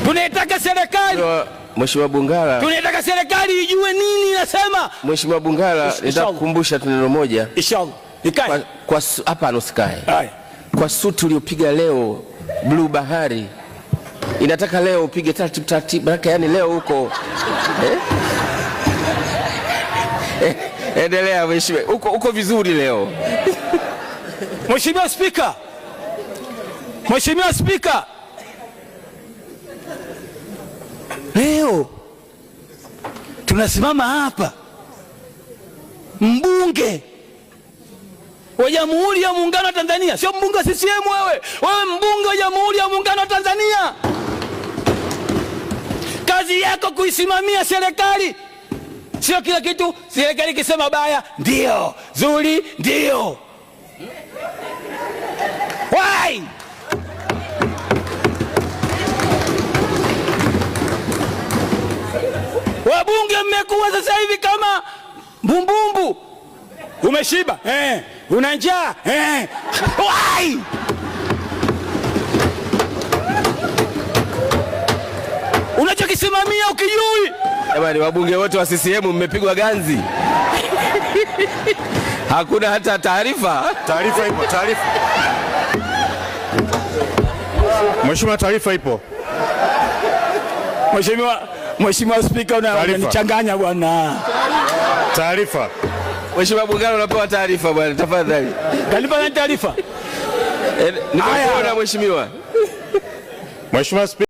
Tunaitaka serikali. Mheshimiwa Bungala, tunaitaka serikali ijue nini nasema. Mheshimiwa Bungala, nitakukumbusha tu neno moja. Inshallah. Nikae. Kwa hapa anusikae. Haya. Kwa suti uliopiga leo blue bahari. Inataka leo upige taratibu baraka, yani leo huko. Endelea mheshimiwa. Uko vizuri leo. Mheshimiwa Spika. Mheshimiwa Spika. Leo tunasimama hapa, mbunge wa Jamhuri ya Muungano wa Tanzania, sio mbunge wa CCM wewe mbunge wa Jamhuri ya Muungano wa Tanzania. Kazi yako kuisimamia serikali, sio kila kitu serikali ikisema baya ndio, zuri ndio. Why? Wabunge mmekuwa sasa hivi kama mbumbumbu. Umeshiba? Una njaa? Why? Unachokisimamia ukijui. Jamani, wabunge wote wa CCM mmepigwa ganzi. Hakuna hata taarifa. Taarifa ipo, taarifa. Mheshimiwa, taarifa ipo. Mheshimiwa Spika, unanichanganya bwana. Taarifa. Mheshimiwa Bungala, unapewa taarifa bwana, tafadhali. Kalipa na taarifa. Nikuona mheshimiwa. Mheshimiwa Spika.